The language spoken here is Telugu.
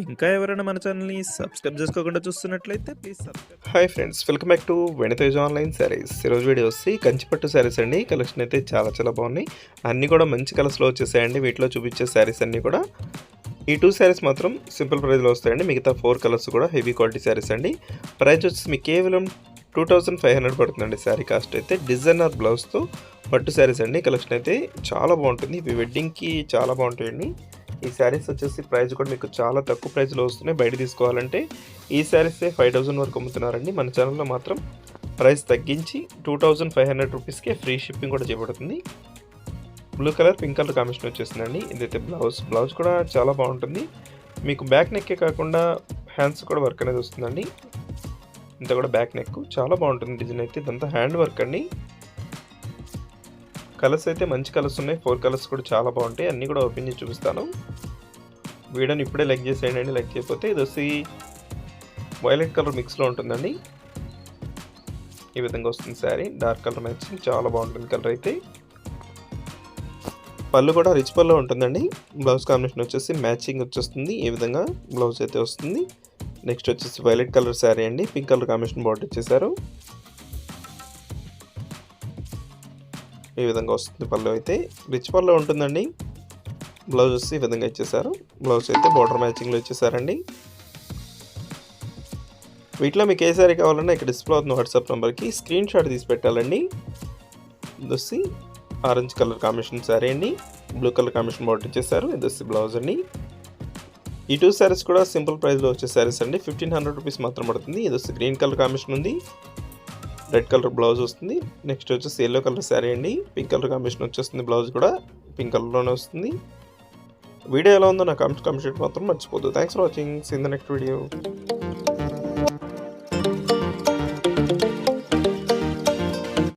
ఇంకా ఎవరైనా మన ఛానల్‌ని సబ్స్క్రైబ్ చేసుకోకుండా చూస్తున్నట్లయితే please subscribe. Hi friends, welcome back to వెనితేజ్ online saris. ఈరోజు వీడియో వచ్చి కంచిపట్టు శారీస్ అండి. కలెక్షన్ అయితే చాలా బాగున్నాయి. అన్నీ కూడా మంచి కలర్స్లో వచ్చేసాయండి. వీటిలో చూపించే శారీస్ అన్నీ కూడా ఈ 2 శారీస్ మాత్రం సింపుల్ ప్రైస్లో వస్తాయండి. మిగతా 4 కలర్స్ కూడా హెవీ క్వాలిటీ శారీస్ అండి. ప్రైస్ వచ్చేసి మీకు కేవలం 2500 పడుతుందండి. శారీ కాస్ట్ అయితే డిజైనర్ బ్లౌజ్తో పట్టు శారీస్ అండి. కలెక్షన్ అయితే చాలా బాగుంటుంది. ఇవి వెడ్డింగ్కి చాలా బాగుంటాయండి. ఈ శారీస్ వచ్చేసి ప్రైస్ కూడా మీకు చాలా తక్కువ ప్రైస్లో వస్తున్నాయి. బయట తీసుకోవాలంటే ఈ శారీసే 5000 వరకు అమ్ముతున్నారండి. మన ఛానల్లో మాత్రం ప్రైస్ తగ్గించి 2500 రూపీస్కే ఫ్రీ షిప్పింగ్ కూడా చేయబడుతుంది. Blue colour pink colour combination వచ్చేసిందండి. ఇదైతే బ్లౌజ్ కూడా చాలా బాగుంటుంది. మీకు బ్యాక్ నెక్కే కాకుండా హ్యాండ్స్ కూడా వర్క్ అనేది వస్తుందండి. ఇంత కూడా బ్యాక్ నెక్ చాలా బాగుంటుంది. డిజైన్ అయితే ఇదంతా హ్యాండ్ వర్క్ అండి. కలర్స్ అయితే మంచి కలర్స్ ఉన్నాయి. 4 కలర్స్ కూడా చాలా బాగుంటాయి. అన్నీ కూడా ఓపెన్ చేసి చూపిస్తాను. వీడియోని ఇప్పుడే లైక్ చేసేయండి. లైక్ చేయకపోతే ఇది వచ్చి వైలెట్ కలర్ మిక్స్లో ఉంటుందండి. ఈ విధంగా వస్తుంది శారీ. డార్క్ కలర్ మ్యాచింగ్ చాలా బాగుంటుంది కలర్ అయితే. పళ్ళు కూడా రిచ్ పళ్ళు ఉంటుందండి. బ్లౌజ్ కాంబినేషన్ వచ్చేసి మ్యాచింగ్ వచ్చేస్తుంది. ఈ విధంగా బ్లౌజ్ అయితే వస్తుంది. నెక్స్ట్ వచ్చేసి వైలెట్ కలర్ శారీ అండి. పింక్ కలర్ కాంబినేషన్ బార్డర్ ఇచ్చేసారు. ఈ విధంగా వస్తుంది. పళ్ళు అయితే రిచ్ పళ్ళు ఉంటుందండి. బ్లౌజ్ వచ్చి ఈ విధంగా ఇచ్చేసారు. బ్లౌజ్ అయితే బార్డర్ మ్యాచింగ్లో ఇచ్చేసారండి. వీటిలో మీకు ఏ శారీ కావాలన్నా ఇక్కడ డిస్ప్లే అవుతుంది వాట్సాప్ నెంబర్కి స్క్రీన్ షాట్ తీసి పెట్టాలండి. ఇది వచ్చి ఆరెంజ్ కలర్ కాంబినేషన్ శారీ అండి. బ్లూ కలర్ కాంబినేషన్ బార్డర్ ఇచ్చేసారు. ఇది వచ్చి బ్లౌజ్ అండి. ఈ 2 శారీస్ కూడా సింపుల్ ప్రైస్లో వచ్చే శారీస్ అండి. 1500 రూపీస్ మాత్రం పడుతుంది. ఇది వచ్చి గ్రీన్ కలర్ కాంబినేషన్ ఉంది. రెడ్ కలర్ బ్లౌజ్ వస్తుంది. నెక్స్ట్ వచ్చేసి ఎల్లో కలర్ శారీ అండి. పింక్ కలర్ కాంబినేషన్ వచ్చేస్తుంది. బ్లౌజ్ కూడా పింక్ కలర్లోనే వస్తుంది. వీడియో ఎలా ఉందో నా కామెంట్ మాత్రం మర్చిపోద్దు. Thanks for watching. See in the next video.